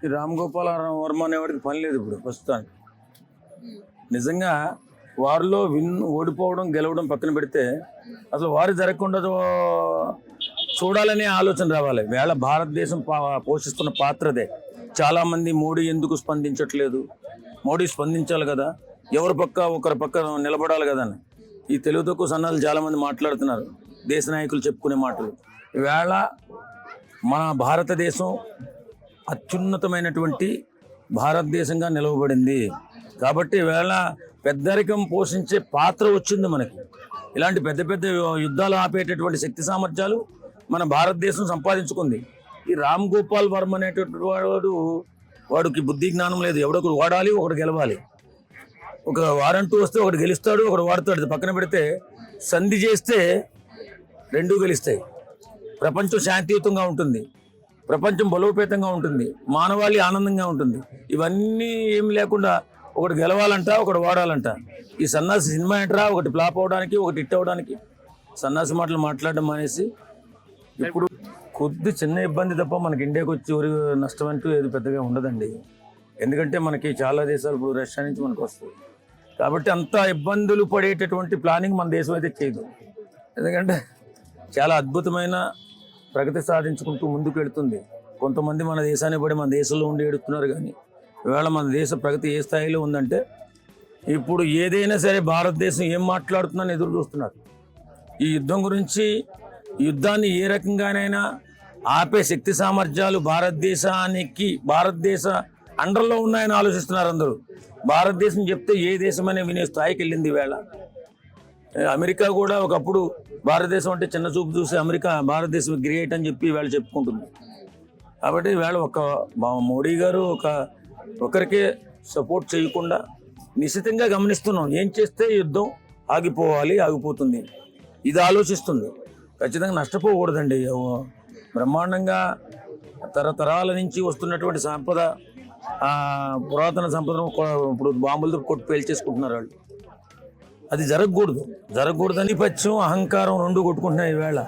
ఈ రామ్ గోపాల్ వర్మ అనేవాడికి పని లేదు ఇప్పుడు ప్రస్తుతానికి. నిజంగా వారిలో ఓడిపోవడం గెలవడం పక్కన పెడితే అసలు వారు జరగకుండా చూడాలనే ఆలోచన రావాలి. వేళ భారతదేశం పోషిస్తున్న పాత్రదే. చాలామంది మోడీ ఎందుకు స్పందించట్లేదు, మోడీ స్పందించాలి కదా, ఎవరి పక్క ఒకరి పక్క నిలబడాలి కదా అని ఈ తెలుగు తక్కువ సన్నాలు చాలామంది మాట్లాడుతున్నారు. దేశ నాయకులు చెప్పుకునే మాటలు. ఈవేళ మన భారతదేశం అత్యున్నతమైనటువంటి భారతదేశంగా నిలవబడింది కాబట్టి ఈవేళ పెద్దరికం పోషించే పాత్ర వచ్చింది మనకి. ఇలాంటి పెద్ద పెద్ద యుద్ధాలు ఆపేటటువంటి శక్తి సామర్థ్యాలు మన భారతదేశం సంపాదించుకుంది. ఈ రామ్ గోపాల్ వర్మ అనేటటువంటి వాడికి బుద్ధి జ్ఞానం లేదు. ఎవడొకడు ఓడాలి, ఒకడు గెలవాలి. ఒక వారంటూ వస్తే ఒకటి గెలుస్తాడు, ఒకడు వాడుతాడు. పక్కన పెడితే సంధి చేస్తే రెండూ గెలుస్తాయి. ప్రపంచం శాంతియుతంగా ఉంటుంది, ప్రపంచం బలోపేతంగా ఉంటుంది, మానవాళి ఆనందంగా ఉంటుంది. ఇవన్నీ ఏం లేకుండా ఒకటి గెలవాలంట, ఒకటి వాడాలంట. ఈ సన్నాసి సినిమా ఏంట్రా, ఒకటి ఫ్లాప్ అవడానికి, ఒకటి హిట్ అవడానికి. సన్నాసి మాటలు మాట్లాడడం మానేసి ఇప్పుడు కొద్ది చిన్న ఇబ్బంది తప్ప మనకి ఇండియాకి వచ్చి ఊరి నష్టం అంటూ ఏది పెద్దగా ఉండదండి. ఎందుకంటే మనకి చాలా దేశాలు ఇప్పుడు రష్యా నుంచి మనకు వస్తుంది కాబట్టి అంత ఇబ్బందులు పడేటటువంటి ప్లానింగ్ మన దేశం అయితే చేయదు. ఎందుకంటే చాలా అద్భుతమైన ప్రగతి సాధించుకుంటూ ముందుకు వెళుతుంది. కొంతమంది మన దేశాన్ని పడి మన దేశంలో ఉండి ఏడుస్తున్నారు. కానీ ఇవాళ మన దేశ ప్రగతి ఏ స్థాయిలో ఉందంటే ఇప్పుడు ఏదైనా సరే భారతదేశం ఏం మాట్లాడుతుందని ఎదురు చూస్తున్నారు. ఈ యుద్ధం గురించి, యుద్ధాన్ని ఏ రకంగానైనా ఆపే శక్తి సామర్థ్యాలు భారతదేశ అండర్లో ఉన్నాయని ఆలోచిస్తున్నారు అందరూ. భారతదేశం చెప్తే ఏ దేశమైనా వినే స్థాయికి వెళ్ళింది ఈవేళ. అమెరికా కూడా ఒకప్పుడు భారతదేశం అంటే చిన్న చూపు చూసి భారతదేశం గ్రేట్ అని చెప్పి ఈవేళ చెప్పుకుంటుంది. కాబట్టి ఈవేళ మోడీ గారు ఒకరికే సపోర్ట్ చేయకుండా నిశ్చితంగా గమనిస్తున్నాం. ఏం చేస్తే యుద్ధం ఆగిపోతుంది ఇది ఆలోచిస్తుంది. ఖచ్చితంగా నష్టపోకూడదండి. బ్రహ్మాండంగా తరతరాల నుంచి వస్తున్నటువంటి సంపద, పురాతన సంపదను ఇప్పుడు బాంబులతో కొట్టి పేల్చేసుకుంటున్నారు వాళ్ళు. అది జరగకూడదని పచ్చం అహంకారం రెండు కొట్టుకుంటున్నాయి ఈవేళ.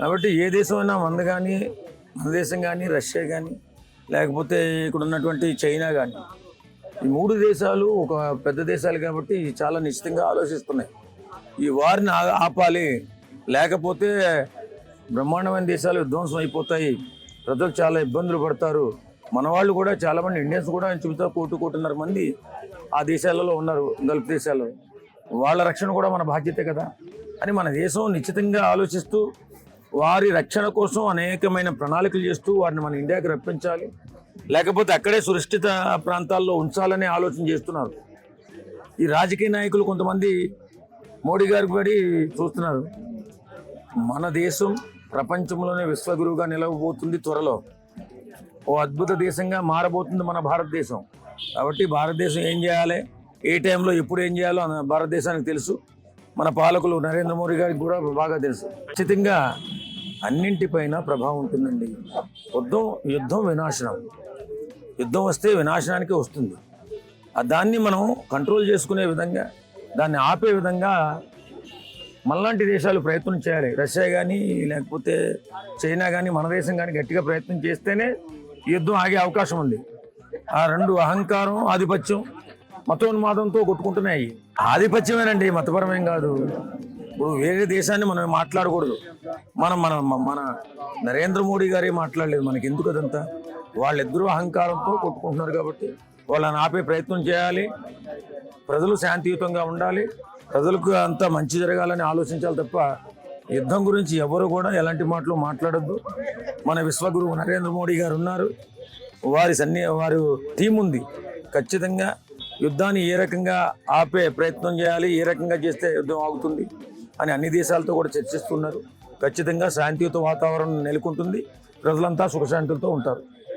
కాబట్టి ఏ దేశమైనా మన దేశం కానీ, రష్యా కానీ, లేకపోతే ఇక్కడ ఉన్నటువంటి చైనా కానీ, ఈ మూడు దేశాలు ఒక పెద్ద దేశాలు కాబట్టి చాలా నిశ్చితంగా ఆలోచిస్తున్నాయి. ఈ వారిని ఆపాలి, లేకపోతే బ్రహ్మాండమైన దేశాలు విధ్వంసం అయిపోతాయి, ప్రజలు చాలా ఇబ్బందులు పడతారు. మన వాళ్ళు కూడా చాలామంది ఇండియన్స్ కూడా చూపుతా 1.5 మంది ఆ దేశాలలో ఉన్నారు, గల్ఫ్ దేశాల్లో. వాళ్ళ రక్షణ కూడా మన బాధ్యతే కదా అని మన దేశం నిశ్చితంగా ఆలోచిస్తూ వారి రక్షణ కోసం అనేకమైన ప్రణాళికలు చేస్తూ వారిని మన ఇండియాకి రప్పించాలి, లేకపోతే అక్కడే సురక్షిత ప్రాంతాల్లో ఉంచాలనే ఆలోచన చేస్తున్నారు. ఈ రాజకీయ నాయకులు కొంతమంది మోడీ గారికి పడి చూస్తున్నారు. మన దేశం ప్రపంచంలోనే విశ్వగురువుగా నిలవబోతుంది. త్వరలో ఓ అద్భుత దేశంగా మారబోతుంది మన భారతదేశం. కాబట్టి భారతదేశం ఏం చేయాలి, ఏ టైంలో ఎప్పుడు ఏం చేయాలో భారతదేశానికి తెలుసు. మన పాలకులు నరేంద్ర మోడీ గారికి కూడా బాగా తెలుసు. ఖచ్చితంగా అన్నింటిపైన ప్రభావం ఉంటుందండి. యుద్ధం వినాశనం. యుద్ధం వస్తే వినాశనానికి వస్తుంది. దాన్ని మనం కంట్రోల్ చేసుకునే విధంగా, దాన్ని ఆపే విధంగా మనలాంటి దేశాలు ప్రయత్నం చేయాలి. రష్యా కానీ, లేకపోతే చైనా కానీ, మన దేశం కానీ గట్టిగా ప్రయత్నం చేస్తేనే యుద్ధం ఆగే అవకాశం ఉంది. ఆ రెండు అహంకారం, ఆధిపత్యం, మతోన్మాదంతో కొట్టుకుంటున్నాయి. ఆధిపత్యమేనండి, మతపరమేం కాదు. ఇప్పుడు వేరే దేశాన్ని మనం మాట్లాడకూడదు. మన నరేంద్ర మోడీ గారే మాట్లాడలేదు. మనకి ఎందుకు అదంతా? వాళ్ళిద్దరూ అహంకారంతో కొట్టుకుంటున్నారు కాబట్టి వాళ్ళని ఆపే ప్రయత్నం చేయాలి. ప్రజలు శాంతియుతంగా ఉండాలి, ప్రజలకు అంతా మంచి జరగాలని ఆలోచించాలి తప్ప యుద్ధం గురించి ఎవరు కూడా ఎలాంటి మాటలు మాట్లాడొద్దు. మన విశ్వగురువు నరేంద్ర మోడీ గారు ఉన్నారు, వారి టీం ఉంది. ఖచ్చితంగా యుద్ధాన్ని ఏ రకంగా ఆపే ప్రయత్నం చేయాలి, ఏ రకంగా చేస్తే యుద్ధం ఆగుతుంది అని అన్ని దేశాలతో కూడా చర్చిస్తున్నారు. ఖచ్చితంగా శాంతియుత వాతావరణం నెలకొంటుంది, ప్రజలంతా సుఖశాంతులతో ఉంటారు.